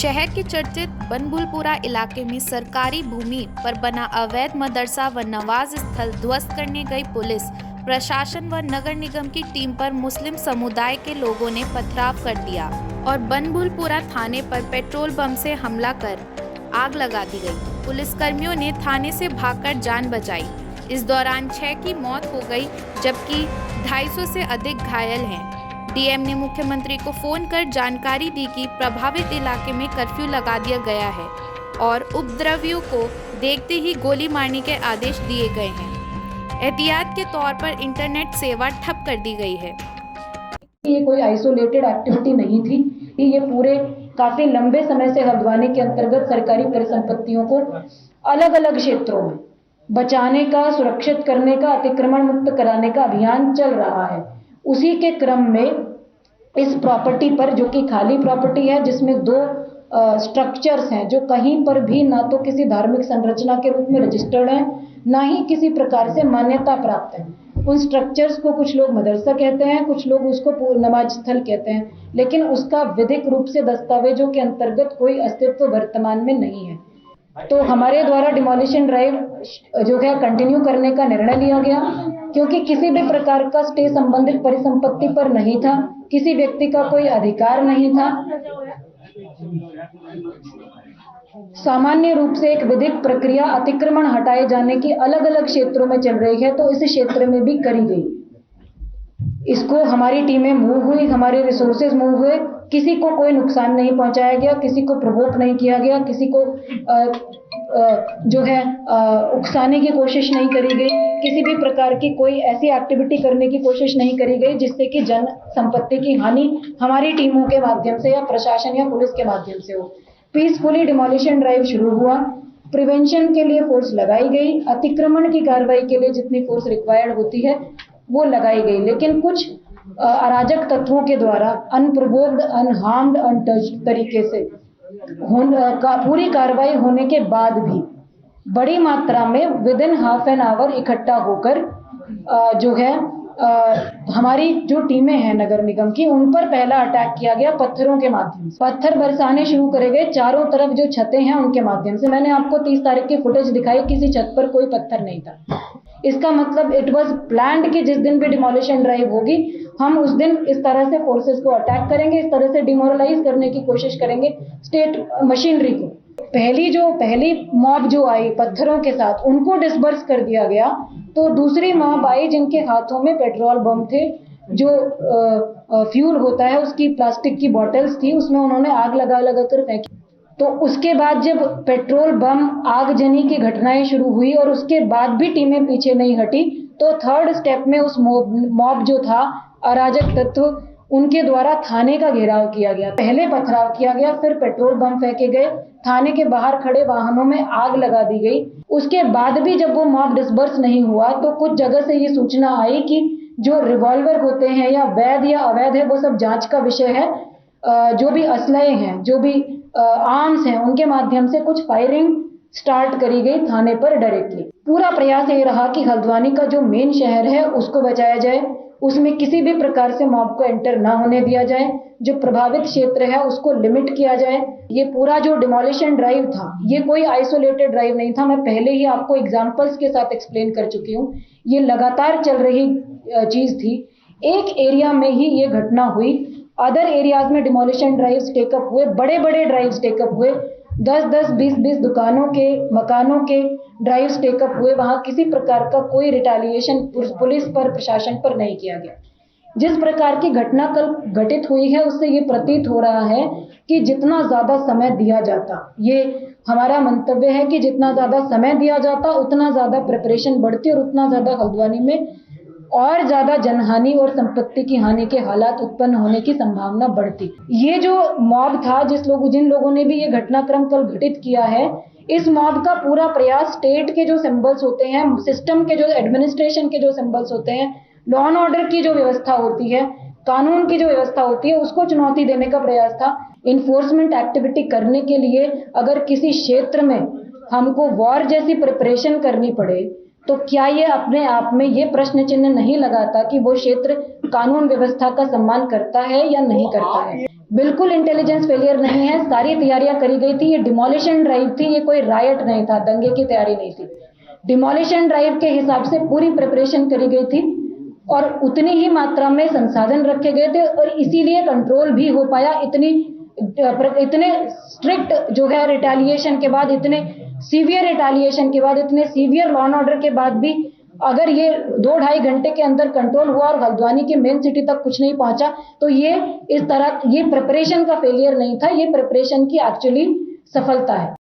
शहर के चर्चित बनबुलपुरा इलाके में सरकारी भूमि पर बना अवैध मदरसा व नमाज स्थल ध्वस्त करने गई पुलिस प्रशासन व नगर निगम की टीम पर मुस्लिम समुदाय के लोगों ने पथराव कर दिया और बनबुलपुरा थाने पर पेट्रोल बम से हमला कर आग लगा दी गई। पुलिसकर्मियों ने थाने से भागकर जान बचाई। इस दौरान 6 की मौत हो गई जबकि 250 से अधिक घायल हैं। डीएम ने मुख्यमंत्री को फोन कर जानकारी दी कि प्रभावित इलाके में कर्फ्यू लगा दिया गया है और उपद्रवियों को देखते ही गोली मारने के आदेश दिए गए हैं। एहतियात के तौर पर इंटरनेट सेवा ठप कर दी गई है। ये कोई आइसोलेटेड एक्टिविटी नहीं थी। ये पूरे काफी लंबे समय से हल्द्वानी के अंतर्गत सरकारी परिसंपत्तियों को अलग अलग क्षेत्रों में बचाने का, सुरक्षित करने का, अतिक्रमण मुक्त कराने का अभियान चल रहा है। उसी के क्रम में इस प्रॉपर्टी पर, जो कि खाली प्रॉपर्टी है, जिसमें 2 स्ट्रक्चर्स हैं जो कहीं पर भी ना तो किसी धार्मिक संरचना के रूप में रजिस्टर्ड हैं, ना ही किसी प्रकार से मान्यता प्राप्त है। उन स्ट्रक्चर्स को कुछ लोग मदरसा कहते हैं, कुछ लोग उसको नमाज स्थल कहते हैं, लेकिन उसका विधिक रूप से दस्तावेजों के अंतर्गत कोई अस्तित्व वर्तमान में नहीं है। तो हमारे द्वारा डिमोलिशन ड्राइव जो है कंटिन्यू करने का निर्णय लिया गया, क्योंकि किसी भी प्रकार का स्टे संबंधित परिसंपत्ति पर नहीं था, किसी व्यक्ति का कोई अधिकार नहीं था। सामान्य रूप से एक विधिक प्रक्रिया अतिक्रमण हटाए जाने की अलग अलग क्षेत्रों में चल रही है, तो इस क्षेत्र में भी करी गई। इसको हमारी टीमें मूव हुई, हमारे रिसोर्सेज मूव हुए, किसी को कोई नुकसान नहीं पहुंचाया गया, किसी को प्रोवोक नहीं किया गया, किसी को उकसाने की कोशिश नहीं करी गई, किसी भी प्रकार की कोई ऐसी एक्टिविटी करने की कोशिश नहीं करी गई जिससे कि जन संपत्ति की हानि हमारी टीमों के माध्यम से या प्रशासन या पुलिस के माध्यम से हो। पीसफुली डिमोलिशन ड्राइव शुरू हुआ। प्रिवेंशन के लिए फोर्स लगाई गई, अतिक्रमण की कार्रवाई के लिए जितनी फोर्स रिक्वायर्ड होती है वो लगाई गई, लेकिन कुछ अराजक तत्वों के द्वारा अनप्रोवोक्ड, अनहार्म्ड, अनटच्ड तरीके से पूरी कार्रवाई होने के बाद भी बड़ी मात्रा में विदिन हाफ एन आवर इकट्ठा होकर हमारी जो टीमें हैं नगर निगम की, उन पर पहला अटैक किया गया पत्थरों के माध्यम से। पत्थर बरसाने शुरू करे गए चारों तरफ, जो छतें हैं उनके माध्यम से। मैंने आपको 30 तारीख की फुटेज दिखाई, किसी छत पर कोई पत्थर नहीं था। इसका मतलब इट वाज प्लान्ड कि जिस दिन भी डिमोलिशन ड्राइव होगी हम उस दिन इस तरह से फोर्सेस को अटैक करेंगे, इस तरह से डिमोरलाइज करने की कोशिश करेंगे स्टेट मशीनरी को। पहली मॉब जो आई पत्थरों के साथ, उनको डिसबर्स कर दिया गया। तो दूसरी मॉब आई जिनके हाथों में पेट्रोल बम थे, जो फ्यूल होता है उसकी प्लास्टिक की बॉटल्स थी, उसमें उन्होंने आग लगा कर फेंकी। तो उसके बाद जब पेट्रोल बम आगजनी की घटनाएं शुरू हुई और उसके बाद भी टीमें पीछे नहीं हटी, तो थर्ड स्टेप में उस मॉब जो था, अराजक तत्व, उनके द्वारा थाने का घेराव किया गया। पहले पथराव किया गया, फिर पेट्रोल बम फेंके गए, थाने के बाहर खड़े वाहनों में आग लगा दी गई। उसके बाद भी जब वो मॉब डिसबर्स नहीं हुआ तो कुछ जगह से ये सूचना आई कि जो रिवॉल्वर होते हैं या वैध या अवैध है वो सब जांच का विषय है। जो भी असलहे हैं, जो भी आर्म्स हैं, उनके माध्यम से कुछ फायरिंग स्टार्ट करी गई थाने पर डायरेक्टली। पूरा प्रयास ये रहा कि हल्द्वानी का जो मेन शहर है उसको बचाया जाए, उसमें किसी भी प्रकार से मॉब को एंटर ना होने दिया जाए, जो प्रभावित क्षेत्र है उसको लिमिट किया जाए। ये पूरा जो डिमोलिशन ड्राइव था, ये कोई आइसोलेटेड ड्राइव नहीं था। मैं पहले ही आपको एग्जांपल्स के साथ एक्सप्लेन कर चुकी हूँ। ये लगातार चल रही चीज थी। एक एरिया में ही ये घटना हुई, अदर एरियाज में डिमोलिशन ड्राइव्स टेकअप हुए, बड़े बड़े ड्राइव्स टेकअप हुए, 10-10, 20-20 दुकानों के, मकानों के ड्राइव्स टेकअप हुए। वहां किसी प्रकार का कोई रिटेलिएशन पुलिस पर, प्रशासन पर नहीं किया गया। जिस प्रकार की घटना कल घटित हुई है उससे ये प्रतीत हो रहा है कि जितना ज्यादा समय दिया जाता, ये हमारा मंतव्य है कि जितना ज्यादा समय दिया जाता उतना ज्यादा प्रिपरेशन बढ़ती और उतना ज्यादा हल्द्वानी में और ज्यादा जनहानि और संपत्ति की हानि के हालात उत्पन्न होने की संभावना बढ़ती। ये जो मॉब था, जिन लोगों ने भी ये घटनाक्रम कल घटित किया है, इस मॉब का पूरा प्रयास स्टेट के जो सिंबल्स होते हैं, सिस्टम के जो एडमिनिस्ट्रेशन के जो सिंबल्स होते हैं, लॉ एंड ऑर्डर की जो व्यवस्था होती है, कानून की जो व्यवस्था होती है, उसको चुनौती देने का प्रयास था। इन्फोर्समेंट एक्टिविटी करने के लिए अगर किसी क्षेत्र में हमको वॉर जैसी प्रिपरेशन करनी पड़े तो क्या ये अपने आप में ये प्रश्न चिन्ह नहीं लगाता कि वो क्षेत्र कानून व्यवस्था का सम्मान करता है या नहीं करता है। बिल्कुल इंटेलिजेंस फेलियर नहीं है, सारी तैयारियां करी गई थी। ये डिमोलिशन ड्राइव थी, ये कोई रायट नहीं था, दंगे की तैयारी नहीं थी। डिमोलिशन ड्राइव के हिसाब से पूरी प्रिपरेशन करी गई थी और उतनी ही मात्रा में संसाधन रखे गए थे और इसीलिए कंट्रोल भी हो पाया। इतने स्ट्रिक्ट जो है रिटेलिएशन के बाद, इतने सीवियर रिटेलिएशन के बाद, इतने सीवियर लॉ एंड ऑर्डर के बाद भी अगर ये 2-2.5 घंटे के अंदर कंट्रोल हुआ और हल्द्वानी की मेन सिटी तक कुछ नहीं पहुंचा, तो ये प्रिपरेशन का फेलियर नहीं था, ये प्रिपरेशन की एक्चुअली सफलता है।